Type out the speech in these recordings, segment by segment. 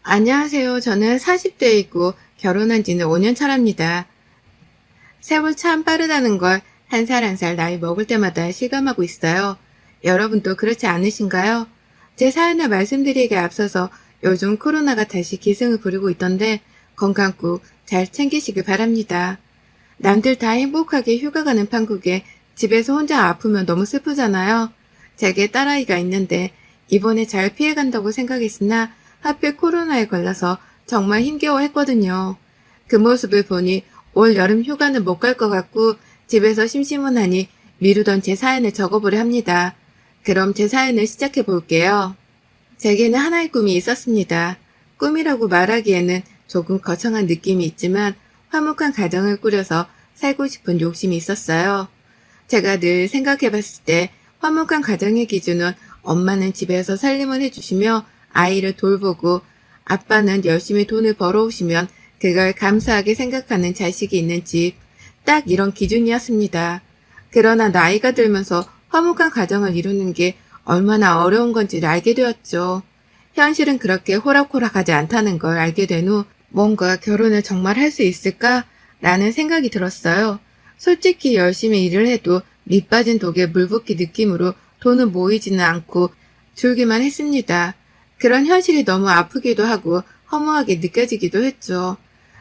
안녕하세요. 저는 40대이고 결혼한 지는 5년 차랍니다. 세월 참 빠르다는 걸 한 살 한 살 나이 먹을 때마다 실감하고 있어요. 여러분도 그렇지 않으신가요? 제 사연을 말씀드리기에 앞서서 요즘 코로나가 다시 기승을 부리고 있던데 건강 꼭 잘 챙기시길 바랍니다. 남들 다 행복하게 휴가 가는 판국에 집에서 혼자 아프면 너무 슬프잖아요. 제게 딸아이가 있는데 이번에 잘 피해간다고 생각했으나 하필 코로나에 걸려서 정말 힘겨워했거든요. 그 모습을 보니 올 여름 휴가는 못 갈 것 같고 집에서 심심하니 미루던 제 사연을 적어보려 합니다. 그럼 제 사연을 시작해 볼게요. 제게는 하나의 꿈이 있었습니다. 꿈이라고 말하기에는 조금 거창한 느낌이 있지만 화목한 가정을 꾸려서 살고 싶은 욕심이 있었어요. 제가 늘 생각해봤을 때 화목한 가정의 기준은 엄마는 집에서 살림을 해주시며 아이를 돌보고 아빠는 열심히 돈을 벌어오시면 그걸 감사하게 생각하는 자식이 있는 집, 딱 이런 기준이었습니다. 그러나 나이가 들면서 화목한 가정을 이루는 게 얼마나 어려운 건지를 알게 되었죠. 현실은 그렇게 호락호락하지 않다는 걸 알게 된 후 뭔가 결혼을 정말 할 수 있을까? 라는 생각이 들었어요. 솔직히 열심히 일을 해도 밑 빠진 독에 물 붓기 느낌으로 돈은 모이지는 않고 줄기만 했습니다. 그런 현실이 너무 아프기도 하고 허무하게 느껴지기도 했죠.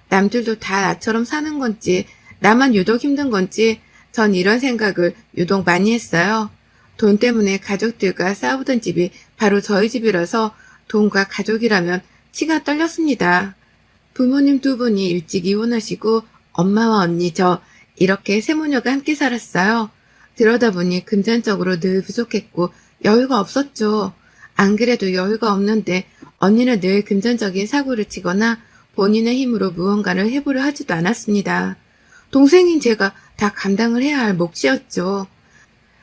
남들도 다 나처럼 사는 건지 나만 유독 힘든 건지 전 이런 생각을 유독 많이 했어요. 돈 때문에 가족들과 싸우던 집이 바로 저희 집이라서 돈과 가족이라면 치가 떨렸습니다. 부모님 두 분이 일찍 이혼하시고 엄마와 언니 저 이렇게 세 모녀가 함께 살았어요. 그러다 보니 금전적으로 늘 부족했고 여유가 없었죠. 안 그래도 여유가 없는데 언니는 늘 금전적인 사고를 치거나 본인의 힘으로 무언가를 해보려 하지도 않았습니다. 동생인 제가 다 감당을 해야 할 몫이었죠.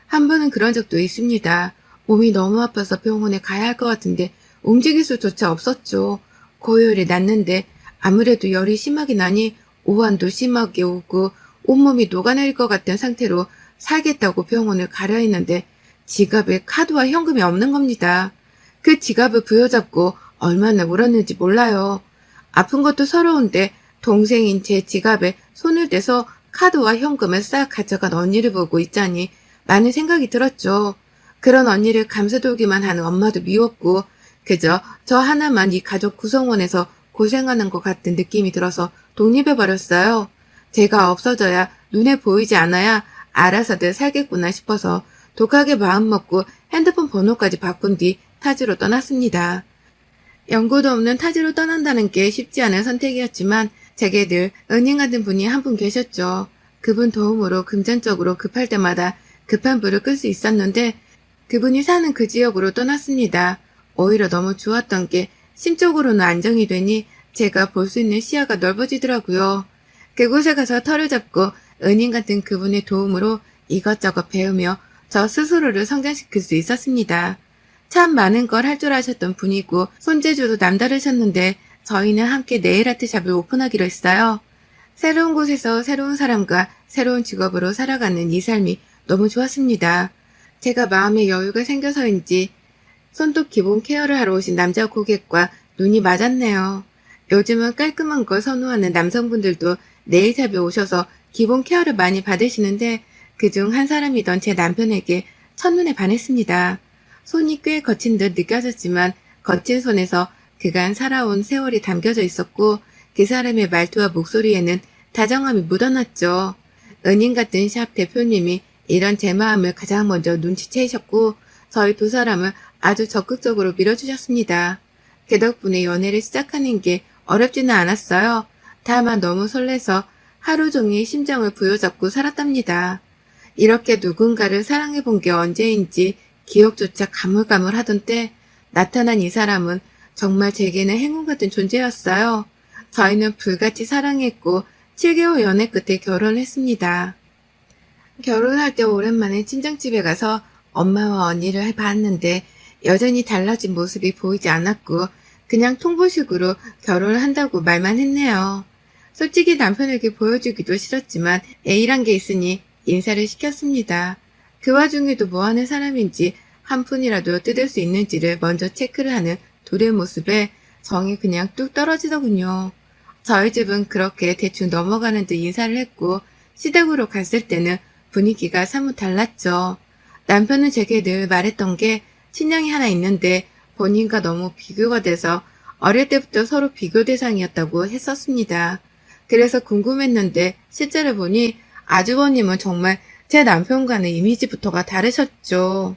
한 번은 그런 적도 있습니다. 몸이 너무 아파서 병원에 가야 할 것 같은데 움직일 수조차 없었죠. 고열이 났는데 아무래도 열이 심하게 나니 오한도 심하게 오고 온몸이 녹아내릴 것 같은 상태로 살겠다고 병원을 가려 했는데 지갑에 카드와 현금이 없는 겁니다. 그 지갑을 부여잡고 얼마나 울었는지 몰라요. 아픈 것도 서러운데 동생인 제 지갑에 손을 대서 카드와 현금을 싹 가져간 언니를 보고 있자니 많은 생각이 들었죠. 그런 언니를 감싸돌기만 하는 엄마도 미웠고 그저 저 하나만 이 가족 구성원에서 고생하는 것 같은 느낌이 들어서 독립해버렸어요. 제가 없어져야 눈에 보이지 않아야 알아서들 살겠구나 싶어서 독하게 마음먹고 핸드폰 번호까지 바꾼 뒤 타지로 떠났습니다. 연고도 없는 타지로 떠난다는 게 쉽지 않은 선택이었지만 제게 늘 은인 같은 분이 한 분 계셨죠. 그분 도움으로 금전적으로 급할 때마다 급한 불을 끌 수 있었는데 그분이 사는 그 지역으로 떠났습니다. 오히려 너무 좋았던 게 심적으로는 안정이 되니 제가 볼 수 있는 시야가 넓어지더라고요. 그곳에 가서 털을 잡고 은인 같은 그분의 도움으로 이것저것 배우며 저 스스로를 성장시킬 수 있었습니다. 참 많은 걸 할 줄 아셨던 분이고 손재주도 남다르셨는데 저희는 함께 네일아트 샵을 오픈하기로 했어요. 새로운 곳에서 새로운 사람과 새로운 직업으로 살아가는 이 삶이 너무 좋았습니다. 제가 마음의 여유가 생겨서인지 손톱 기본 케어를 하러 오신 남자 고객과 눈이 맞았네요. 요즘은 깔끔한 걸 선호하는 남성분들도 네일샵에 오셔서 기본 케어를 많이 받으시는데 그중 한 사람이던 제 남편에게 첫눈에 반했습니다. 손이 꽤 거친 듯 느껴졌지만 거친 손에서 그간 살아온 세월이 담겨져 있었고 그 사람의 말투와 목소리에는 다정함이 묻어났죠. 은인 같은 샵 대표님이 이런 제 마음을 가장 먼저 눈치채셨고 저희 두 사람을 아주 적극적으로 밀어주셨습니다. 그 덕분에 연애를 시작하는 게 어렵지는 않았어요. 다만 너무 설레서 하루 종일 심장을 부여잡고 살았답니다. 이렇게 누군가를 사랑해본 게 언제인지 기억조차 가물가물하던 때 나타난 이 사람은 정말 제게는 행운 같은 존재였어요. 저희는 불같이 사랑했고 7개월 연애 끝에 결혼했습니다. 결혼할 때 오랜만에 친정집에 가서 엄마와 언니를 봤는데 여전히 달라진 모습이 보이지 않았고 그냥 통보식으로 결혼을 한다고 말만 했네요. 솔직히 남편에게 보여주기도 싫었지만 A란 게 있으니 인사를 시켰습니다. 그 와중에도 뭐하는 사람인지 한 푼이라도 뜯을 수 있는지를 먼저 체크를 하는 둘의 모습에 정이 그냥 뚝 떨어지더군요. 저희 집은 그렇게 대충 넘어가는 듯 인사를 했고 시댁으로 갔을 때는 분위기가 사뭇 달랐죠. 남편은 제게 늘 말했던 게 친형이 하나 있는데 본인과 너무 비교가 돼서 어릴 때부터 서로 비교 대상이었다고 했었습니다. 그래서 궁금했는데 실제로 보니 아주버님은 정말 제 남편과는 이미지부터가 다르셨죠.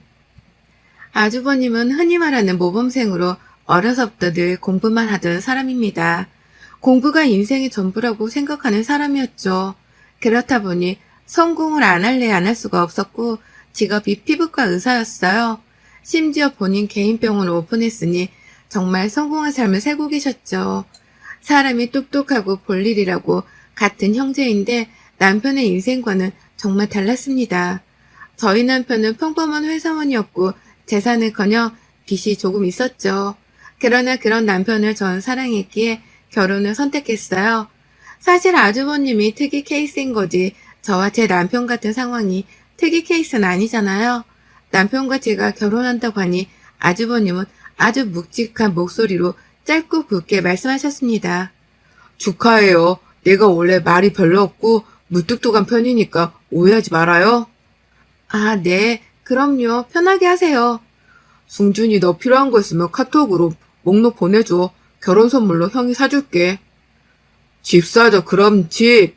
아주버님은 흔히 말하는 모범생으로 어려서부터 늘 공부만 하던 사람입니다. 공부가 인생의 전부라고 생각하는 사람이었죠. 그렇다 보니 성공을 안 할래 안 할 수가 없었고 직업이 피부과 의사였어요. 심지어 본인 개인 병원을 오픈했으니 정말 성공한 삶을 살고 계셨죠. 사람이 똑똑하고 볼 일이라고 같은 형제인데 남편의 인생과는 정말 달랐습니다. 저희 남편은 평범한 회사원이었고 재산은커녕 빚이 조금 있었죠. 그러나 그런 남편을 전 사랑했기에 결혼을 선택했어요. 사실 아주버님이 특이 케이스인 거지 저와 제 남편 같은 상황이 특이 케이스는 아니잖아요. 남편과 제가 결혼한다고 하니 아주버님은 아주 묵직한 목소리로 짧고 굵게 말씀하셨습니다. 축하해요. 내가 원래 말이 별로 없고 무뚝뚝한 편이니까 오해하지 말아요. 아, 네. 그럼요. 편하게 하세요. 승준이 너 필요한 거 있으면 카톡으로 목록 보내줘. 결혼 선물로 형이 사줄게. 집 사자, 그럼 집.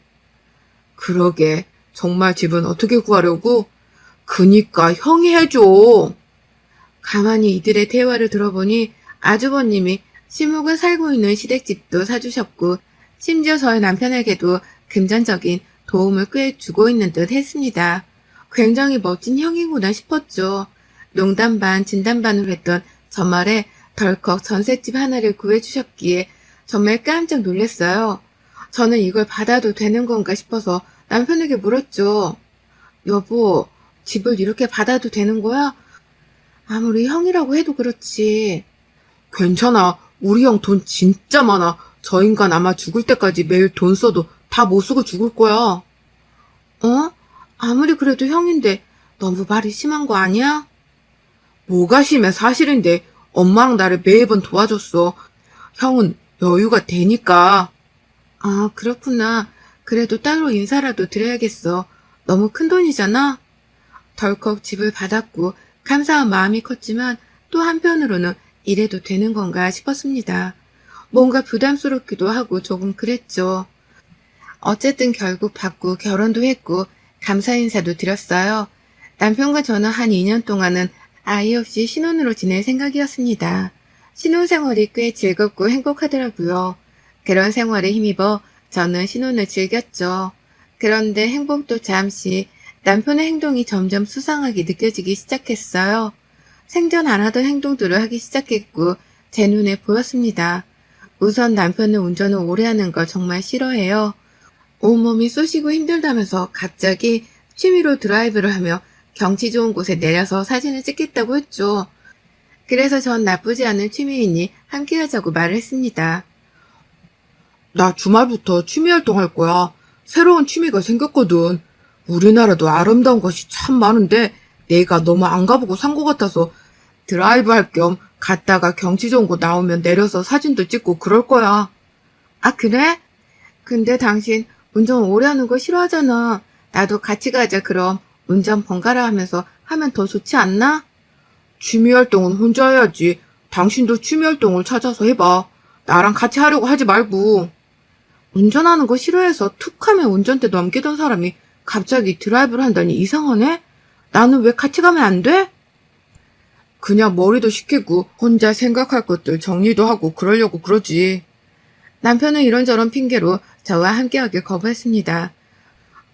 그러게. 정말 집은 어떻게 구하려고? 그니까 형이 해줘. 가만히 이들의 대화를 들어보니 아주버님이 시묵을 살고 있는 시댁집도 사주셨고 심지어 저희 남편에게도 금전적인 도움을 꽤 주고 있는 듯 했습니다. 굉장히 멋진 형이구나 싶었죠. 농담 반 진담 반으로 했던 저 말에 덜컥 전셋집 하나를 구해주셨기에 정말 깜짝 놀랐어요. 저는 이걸 받아도 되는 건가 싶어서 남편에게 물었죠. 여보, 집을 이렇게 받아도 되는 거야? 아무리 형이라고 해도 그렇지. 괜찮아. 우리 형 돈 진짜 많아. 저 인간 아마 죽을 때까지 매일 돈 써도 다 못 쓰고 죽을 거야. 어? 아무리 그래도 형인데 너무 말이 심한 거 아니야? 뭐가 심해? 사실인데 엄마랑 나를 매번 도와줬어. 형은 여유가 되니까. 아, 그렇구나. 그래도 따로 인사라도 드려야겠어. 너무 큰 돈이잖아. 덜컥 집을 받았고 감사한 마음이 컸지만 또 한편으로는 이래도 되는 건가 싶었습니다. 뭔가 부담스럽기도 하고 조금 그랬죠. 어쨌든 결국 받고 결혼도 했고 감사 인사도 드렸어요. 남편과 저는 한 2년 동안은 아이 없이 신혼으로 지낼 생각이었습니다. 신혼생활이 꽤 즐겁고 행복하더라고요. 그런 생활에 힘입어 저는 신혼을 즐겼죠. 그런데 행복도 잠시 남편의 행동이 점점 수상하게 느껴지기 시작했어요. 생전 안 하던 행동들을 하기 시작했고 제 눈에 보였습니다. 우선 남편은 운전을 오래 하는 걸 정말 싫어해요. 온몸이 쑤시고 힘들다면서 갑자기 취미로 드라이브를 하며 경치 좋은 곳에 내려서 사진을 찍겠다고 했죠. 그래서 전 나쁘지 않은 취미이니 함께 하자고 말을 했습니다. 나 주말부터 취미 활동할 거야. 새로운 취미가 생겼거든. 우리나라도 아름다운 것이 참 많은데 내가 너무 안 가보고 산 것 같아서 드라이브 할 겸 갔다가 경치 좋은 곳 나오면 내려서 사진도 찍고 그럴 거야. 아, 그래? 근데 당신 운전 오래 하는 거 싫어하잖아. 나도 같이 가자 그럼. 운전 번갈아 하면서 하면 더 좋지 않나? 취미 활동은 혼자 해야지. 당신도 취미 활동을 찾아서 해봐. 나랑 같이 하려고 하지 말고. 운전하는 거 싫어해서 툭 하면 운전대 넘기던 사람이 갑자기 드라이브를 한다니 이상하네? 나는 왜 같이 가면 안 돼? 그냥 머리도 식히고 혼자 생각할 것들 정리도 하고 그러려고 그러지. 남편은 이런저런 핑계로 저와 함께하길 거부했습니다.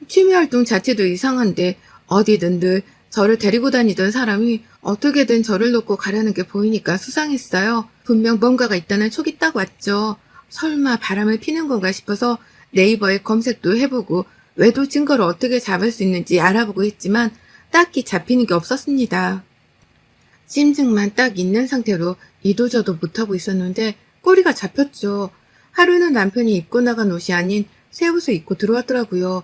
취미활동 자체도 이상한데 어디든 늘 저를 데리고 다니던 사람이 어떻게든 저를 놓고 가려는 게 보이니까 수상했어요. 분명 뭔가가 있다는 촉이 딱 왔죠. 설마 바람을 피는 건가 싶어서 네이버에 검색도 해보고 외도 증거를 어떻게 잡을 수 있는지 알아보고 했지만 딱히 잡히는 게 없었습니다. 심증만 딱 있는 상태로 이도저도 못하고 있었는데 꼬리가 잡혔죠. 하루는 남편이 입고 나간 옷이 아닌 새 옷을 입고 들어왔더라고요.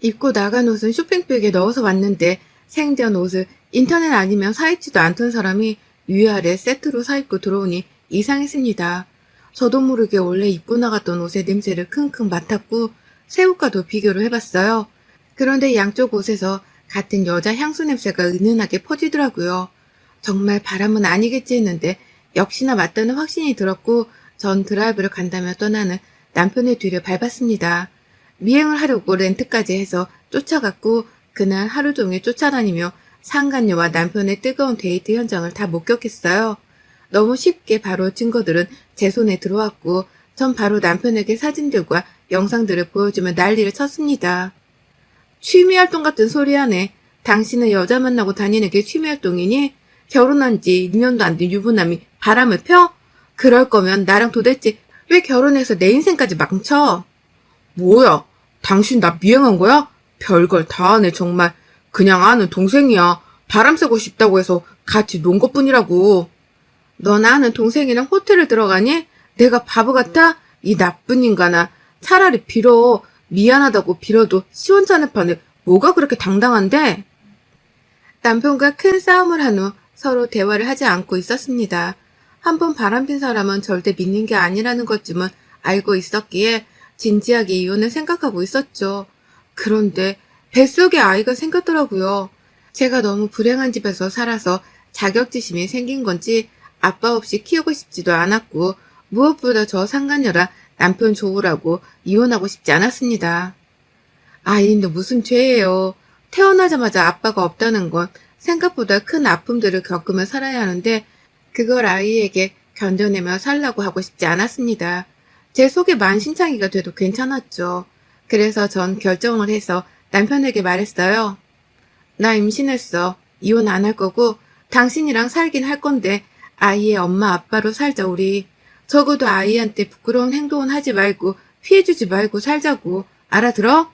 입고 나간 옷은 쇼핑백에 넣어서 왔는데 생전 옷을 인터넷 아니면 사입지도 않던 사람이 위아래 세트로 사입고 들어오니 이상했습니다. 저도 모르게 원래 입고 나갔던 옷의 냄새를 킁킁 맡았고 새우과도 비교를 해봤어요. 그런데 양쪽 옷에서 같은 여자 향수 냄새가 은은하게 퍼지더라고요. 정말 바람은 아니겠지 했는데 역시나 맞다는 확신이 들었고 전 드라이브를 간다며 떠나는 남편의 뒤를 밟았습니다. 미행을 하려고 렌트까지 해서 쫓아갔고 그날 하루 종일 쫓아다니며 상간녀와 남편의 뜨거운 데이트 현장을 다 목격했어요. 너무 쉽게 바로 증거들은 제 손에 들어왔고 전 바로 남편에게 사진들과 영상들을 보여주며 난리를 쳤습니다. 취미활동 같은 소리 하네. 당신은 여자 만나고 다니는 게 취미활동이니? 결혼한 지 2년도 안 된 유부남이 바람을 펴? 그럴 거면 나랑 도대체 왜 결혼해서 내 인생까지 망쳐? 뭐야? 당신 나 미행한 거야? 별걸 다 하네 정말. 그냥 아는 동생이야. 바람 쐬고 싶다고 해서 같이 논 것뿐이라고. 넌 아는 동생이랑 호텔을 들어가니? 내가 바보 같아? 이 나쁜 인간아. 차라리 빌어. 미안하다고 빌어도 시원찮을 판에 뭐가 그렇게 당당한데? 남편과 큰 싸움을 한 후 서로 대화를 하지 않고 있었습니다. 한번 바람핀 사람은 절대 믿는 게 아니라는 것쯤은 알고 있었기에 진지하게 이혼을 생각하고 있었죠. 그런데 뱃속에 아이가 생겼더라고요. 제가 너무 불행한 집에서 살아서 자격지심이 생긴 건지 아빠 없이 키우고 싶지도 않았고 무엇보다 저 상간녀랑 남편 좋으라고 이혼하고 싶지 않았습니다. 아이는 무슨 죄예요. 태어나자마자 아빠가 없다는 건 생각보다 큰 아픔들을 겪으며 살아야 하는데 그걸 아이에게 견뎌내며 살라고 하고 싶지 않았습니다. 제 속에 만신창이가 돼도 괜찮았죠. 그래서 전 결정을 해서 남편에게 말했어요. 나 임신했어. 이혼 안 할 거고 당신이랑 살긴 할 건데 아이의 엄마 아빠로 살자 우리. 적어도 아이한테 부끄러운 행동은 하지 말고 피해주지 말고 살자고. 알아들어?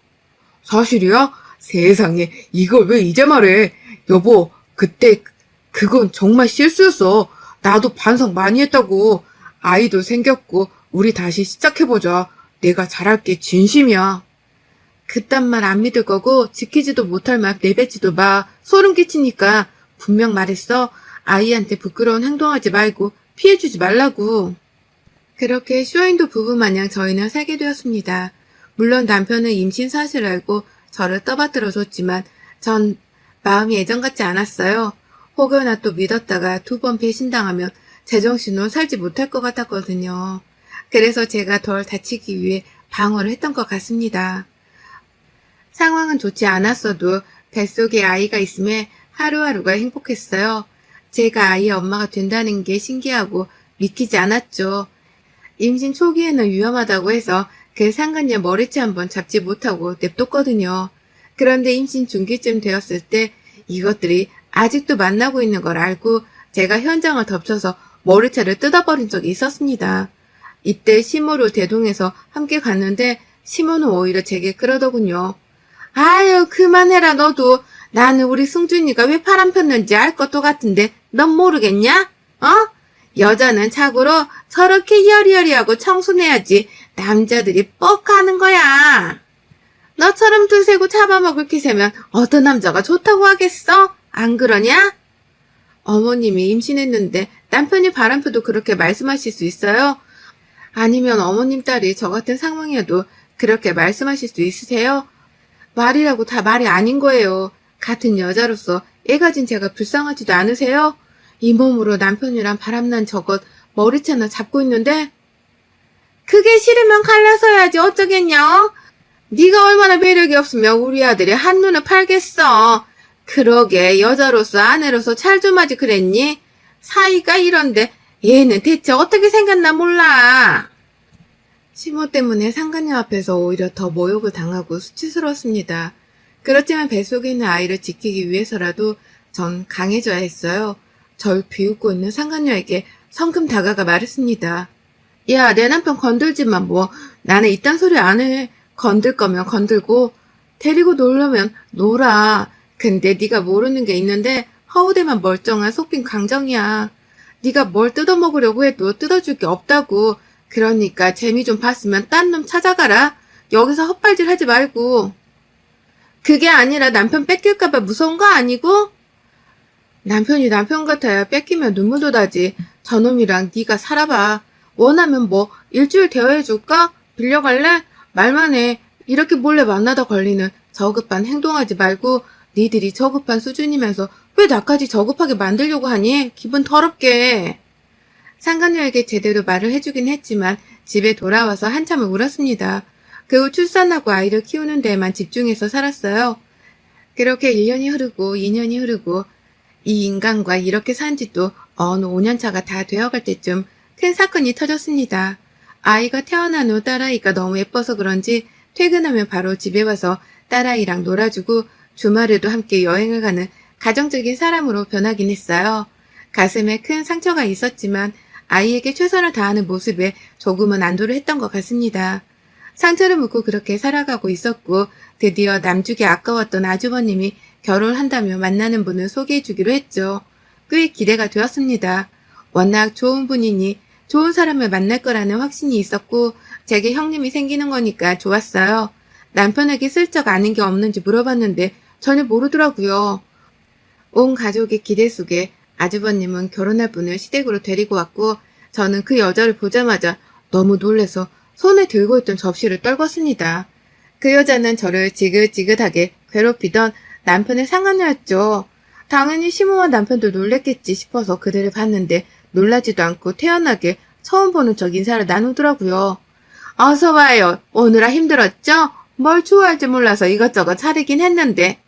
사실이야? 세상에 이걸 왜 이제 말해. 여보 그때 그건 정말 실수였어. 나도 반성 많이 했다고. 아이도 생겼고 우리 다시 시작해보자. 내가 잘할게 진심이야. 그딴 말 안 믿을 거고 지키지도 못할 말 내뱉지도 마. 소름 끼치니까 분명 말했어. 아이한테 부끄러운 행동하지 말고 피해주지 말라고. 그렇게 쇼윈도 부부 마냥 저희는 살게 되었습니다. 물론 남편은 임신 사실을 알고 저를 떠받들어 줬지만 전 마음이 예전 같지 않았어요. 혹여나 또 믿었다가 2번 배신당하면 제정신으로 살지 못할 것 같았거든요. 그래서 제가 덜 다치기 위해 방어를 했던 것 같습니다. 상황은 좋지 않았어도 뱃속에 아이가 있음에 하루하루가 행복했어요. 제가 아이의 엄마가 된다는 게 신기하고 믿기지 않았죠. 임신 초기에는 위험하다고 해서 그 상간녀 머리채 한번 잡지 못하고 냅뒀거든요. 그런데 임신 중기쯤 되었을 때 이것들이 아직도 만나고 있는 걸 알고 제가 현장을 덮쳐서 머리채를 뜯어버린 적이 있었습니다. 이때 시모를 대동해서 함께 갔는데 시모는 오히려 제게 그러더군요. 아유 그만해라 너도. 나는 우리 승준이가 왜 바람 폈는지 알 것도 같은데 넌 모르겠냐? 어? 여자는 자고로 저렇게 여리여리하고 청순해야지 남자들이 뻑하는 거야. 너처럼 두세고 잡아먹을 기세면 어떤 남자가 좋다고 하겠어? 안 그러냐? 어머님이 임신했는데 남편이 바람펴도 그렇게 말씀하실 수 있어요? 아니면 어머님 딸이 저 같은 상황이어도 그렇게 말씀하실 수 있으세요? 말이라고 다 말이 아닌 거예요. 같은 여자로서 애 가진 제가 불쌍하지도 않으세요? 이 몸으로 남편이랑 바람난 저것 머리채나 잡고 있는데 그게 싫으면 갈라서야지 어쩌겠냐? 네가 얼마나 매력이 없으면 우리 아들이 한눈에 팔겠어. 그러게 여자로서 아내로서 잘 좀 하지 그랬니? 사이가 이런데 얘는 대체 어떻게 생겼나 몰라. 시모 때문에 상간녀 앞에서 오히려 더 모욕을 당하고 수치스러웠습니다. 그렇지만 뱃속에 있는 아이를 지키기 위해서라도 전 강해져야 했어요. 절 비웃고 있는 상간녀에게 성큼 다가가 말했습니다. 야, 내 남편 건들지만 뭐. 나는 이딴 소리 안 해. 건들 거면 건들고 데리고 놀려면 놀아. 근데 네가 모르는 게 있는데 허우대만 멀쩡한 속빈 강정이야. 네가 뭘 뜯어먹으려고 해도 뜯어줄 게 없다고. 그러니까 재미 좀 봤으면 딴 놈 찾아가라. 여기서 헛발질 하지 말고. 그게 아니라 남편 뺏길까봐 무서운 거 아니고? 남편이 남편 같아야 뺏기면 눈물도 나지. 저놈이랑 네가 살아봐. 원하면 뭐 일주일 대여해줄까? 빌려갈래? 말만 해. 이렇게 몰래 만나다 걸리는 저급한 행동하지 말고 니들이 저급한 수준이면서 왜 나까지 저급하게 만들려고 하니? 기분 더럽게. 상간녀에게 제대로 말을 해주긴 했지만 집에 돌아와서 한참을 울었습니다. 그 후 출산하고 아이를 키우는 데에만 집중해서 살았어요. 그렇게 1년이 흐르고 2년이 흐르고 이 인간과 이렇게 산 지도 어느 5년차가 다 되어갈 때쯤 큰 사건이 터졌습니다. 아이가 태어난 후 딸아이가 너무 예뻐서 그런지 퇴근하면 바로 집에 와서 딸아이랑 놀아주고 주말에도 함께 여행을 가는 가정적인 사람으로 변하긴 했어요. 가슴에 큰 상처가 있었지만 아이에게 최선을 다하는 모습에 조금은 안도를 했던 것 같습니다. 상처를 묻고 그렇게 살아가고 있었고 드디어 남주기 아까웠던 아주버님이 결혼한다며 만나는 분을 소개해 주기로 했죠. 꽤 기대가 되었습니다. 워낙 좋은 분이니 좋은 사람을 만날 거라는 확신이 있었고 제게 형님이 생기는 거니까 좋았어요. 남편에게 슬쩍 아는 게 없는지 물어봤는데 전혀 모르더라고요. 온 가족의 기대 속에 아주버님은 결혼할 분을 시댁으로 데리고 왔고 저는 그 여자를 보자마자 너무 놀라서 손에 들고 있던 접시를 떨궜습니다. 그 여자는 저를 지긋지긋하게 괴롭히던 남편의 상간녀였죠. 당연히 시모와 남편도 놀랬겠지 싶어서 그들을 봤는데 놀라지도 않고 태연하게 처음 보는 척 인사를 나누더라고요. 어서 와요. 오느라 힘들었죠? 뭘 좋아할지 몰라서 이것저것 차리긴 했는데.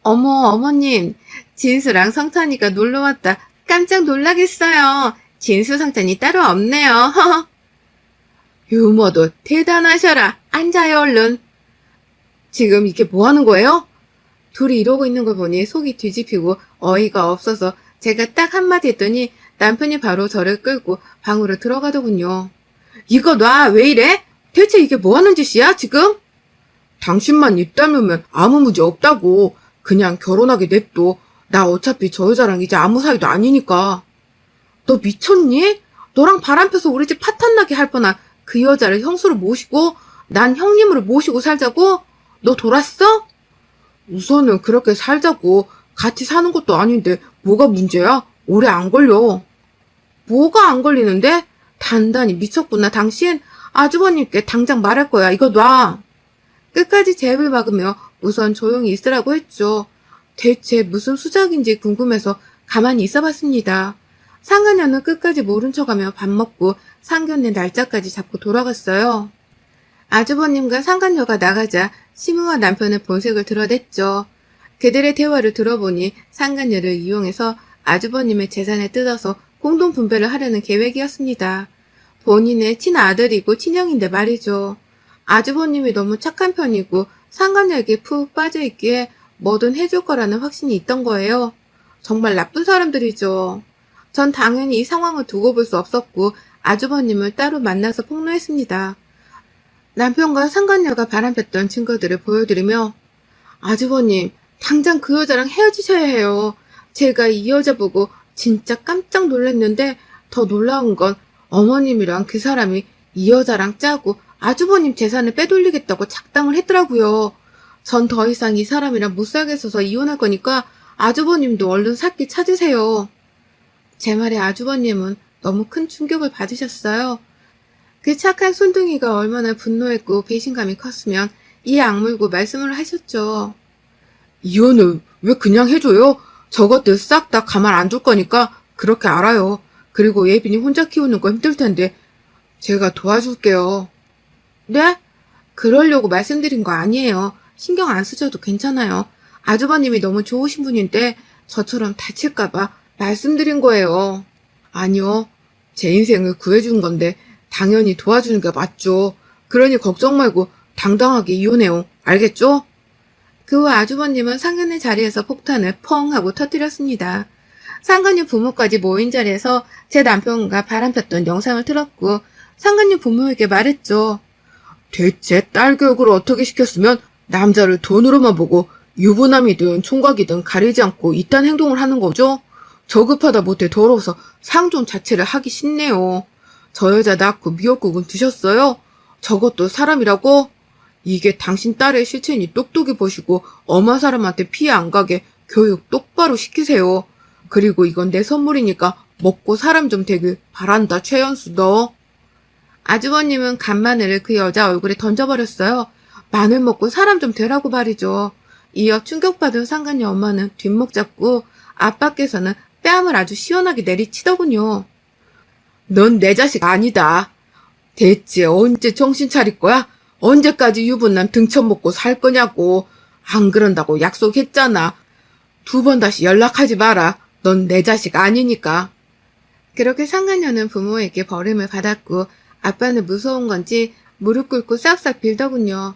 어머, 어머님. 진수랑 성찬이가 놀러왔다. 깜짝 놀라겠어요. 진수 성찬이 따로 없네요. 유머도 대단하셔라. 앉아요, 얼른. 지금 이게 뭐 하는 거예요? 둘이 이러고 있는 걸 보니 속이 뒤집히고 어이가 없어서 제가 딱 한마디 했더니 남편이 바로 저를 끌고 방으로 들어가더군요. 이거 놔, 왜 이래? 대체 이게 뭐 하는 짓이야, 지금? 당신만 입 다물면 아무 문제 없다고. 그냥 결혼하게 냅둬. 나 어차피 저 여자랑 이제 아무 사이도 아니니까. 너 미쳤니? 너랑 바람펴서 우리 집 파탄 나게 할 뻔한 그 여자를 형수로 모시고 난 형님으로 모시고 살자고? 너 돌았어? 우선은 그렇게 살자고. 같이 사는 것도 아닌데 뭐가 문제야? 오래 안 걸려. 뭐가 안 걸리는데? 단단히 미쳤구나 당신. 아주버님께 당장 말할 거야. 이거 놔. 끝까지 제압을 막으며 우선 조용히 있으라고 했죠. 대체 무슨 수작인지 궁금해서 가만히 있어봤습니다. 상간녀는 끝까지 모른 척하며 밥 먹고 상견례 날짜까지 잡고 돌아갔어요. 아주버님과 상간녀가 나가자 시무와 남편은 본색을 드러냈죠. 그들의 대화를 들어보니 상간녀를 이용해서 아주버님의 재산을 뜯어서 공동 분배를 하려는 계획이었습니다. 본인의 친아들이고 친형인데 말이죠. 아주버님이 너무 착한 편이고 상간녀에게 푹 빠져있기에 뭐든 해줄 거라는 확신이 있던 거예요. 정말 나쁜 사람들이죠. 전 당연히 이 상황을 두고 볼 수 없었고 아주버님을 따로 만나서 폭로했습니다. 남편과 상간녀가 바람폈던 증거들을 보여드리며 아주버님, 당장 그 여자랑 헤어지셔야 해요. 제가 이 여자 보고 진짜 깜짝 놀랐는데 더 놀라운 건 어머님이랑 그 사람이 이 여자랑 짜고 아주버님 재산을 빼돌리겠다고 작당을 했더라고요. 전 더 이상 이 사람이랑 못 살겠어서 이혼할 거니까 아주버님도 얼른 살길 찾으세요. 제 말에 아주버님은 너무 큰 충격을 받으셨어요. 그 착한 손둥이가 얼마나 분노했고 배신감이 컸으면 이에 악물고 말씀을 하셨죠. 이혼을 왜 그냥 해줘요? 저것들 싹 다 가만 안 둘 거니까 그렇게 알아요. 그리고 예빈이 혼자 키우는 거 힘들 텐데 제가 도와줄게요. 네? 그러려고 말씀드린 거 아니에요. 신경 안 쓰셔도 괜찮아요. 아주버님이 너무 좋으신 분인데 저처럼 다칠까봐 말씀드린 거예요. 아니요. 제 인생을 구해준 건데 당연히 도와주는 게 맞죠. 그러니 걱정 말고 당당하게 이혼해요. 알겠죠? 그 후 아주버님은 상견례 자리에서 폭탄을 펑 하고 터뜨렸습니다. 상간녀 부모까지 모인 자리에서 제 남편과 바람폈던 영상을 틀었고 상간녀 부모에게 말했죠. 대체 딸 교육을 어떻게 시켰으면 남자를 돈으로만 보고 유부남이든 총각이든 가리지 않고 이딴 행동을 하는 거죠? 저급하다 못해 더러워서 상종 자체를 하기 싫네요. 저 여자 낳고 미역국은 드셨어요? 저것도 사람이라고? 이게 당신 딸의 실체니 똑똑히 보시고 엄한 사람한테 피해 안 가게 교육 똑바로 시키세요. 그리고 이건 내 선물이니까 먹고 사람 좀 되길 바란다, 최연수 너. 아주버님은 간마늘을 그 여자 얼굴에 던져버렸어요. 마늘 먹고 사람 좀 되라고 말이죠. 이어 충격받은 상간녀 엄마는 뒷목 잡고 아빠께서는 뺨을 아주 시원하게 내리치더군요. 넌 내 자식 아니다. 대체 언제 정신 차릴 거야? 언제까지 유부남 등쳐먹고 살 거냐고. 안 그런다고 약속했잖아. 2번 다시 연락하지 마라. 넌 내 자식 아니니까. 그렇게 상간녀는 부모에게 버림을 받았고 아빠는 무서운 건지 무릎 꿇고 싹싹 빌더군요.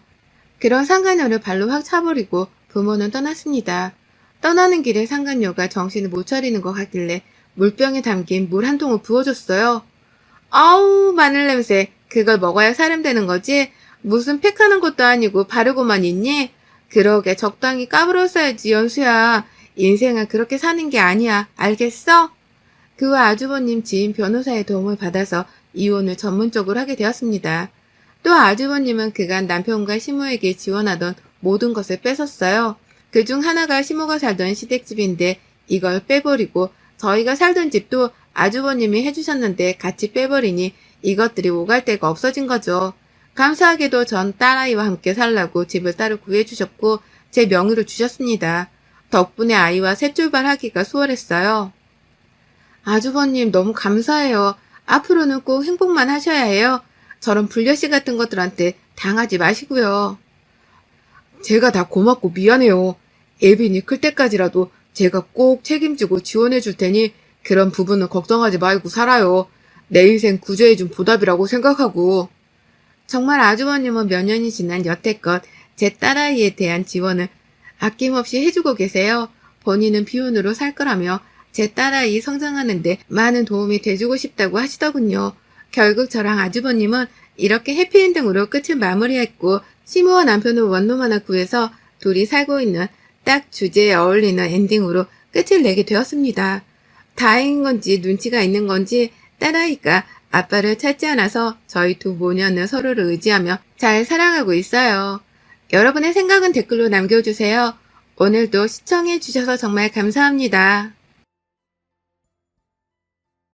그런 상간녀를 발로 확 차버리고 부모는 떠났습니다. 떠나는 길에 상간녀가 정신을 못 차리는 것 같길래 물병에 담긴 물 한 통을 부어줬어요. 아우, 마늘 냄새. 그걸 먹어야 사람 되는 거지? 무슨 팩하는 것도 아니고 바르고만 있니? 그러게 적당히 까불었어야지, 연수야. 인생은 그렇게 사는 게 아니야. 알겠어? 그 후 아주버님 지인 변호사의 도움을 받아서 이혼을 전문적으로 하게 되었습니다. 또 아주버님은 그간 남편과 시모에게 지원하던 모든 것을 뺏었어요. 그중 하나가 시모가 살던 시댁집인데 이걸 빼버리고 저희가 살던 집도 아주버님이 해주셨는데 같이 빼버리니 이것들이 오갈 데가 없어진 거죠. 감사하게도 전 딸아이와 함께 살라고 집을 따로 구해주셨고 제 명의로 주셨습니다. 덕분에 아이와 새 출발하기가 수월했어요. 아주버님 너무 감사해요. 앞으로는 꼭 행복만 하셔야 해요. 저런 불려씨 같은 것들한테 당하지 마시고요. 제가 다 고맙고 미안해요. 예빈이 클 때까지라도 제가 꼭 책임지고 지원해 줄 테니 그런 부분은 걱정하지 말고 살아요. 내 인생 구제해준 보답이라고 생각하고. 정말 아주버님은 몇 년이 지난 여태껏 제 딸아이에 대한 지원을 아낌없이 해주고 계세요. 본인은 비혼으로 살 거라며 제 딸아이 성장하는데 많은 도움이 돼주고 싶다고 하시더군요. 결국 저랑 아주버님은 이렇게 해피엔딩으로 끝을 마무리했고 시모와 남편은 원룸 하나 구해서 둘이 살고 있는 딱 주제에 어울리는 엔딩으로 끝을 내게 되었습니다. 다행인 건지 눈치가 있는 건지 딸아이가 아빠를 찾지 않아서 저희 두 모녀는 서로를 의지하며 잘 살아가고 있어요. 여러분의 생각은 댓글로 남겨주세요. 오늘도 시청해주셔서 정말 감사합니다.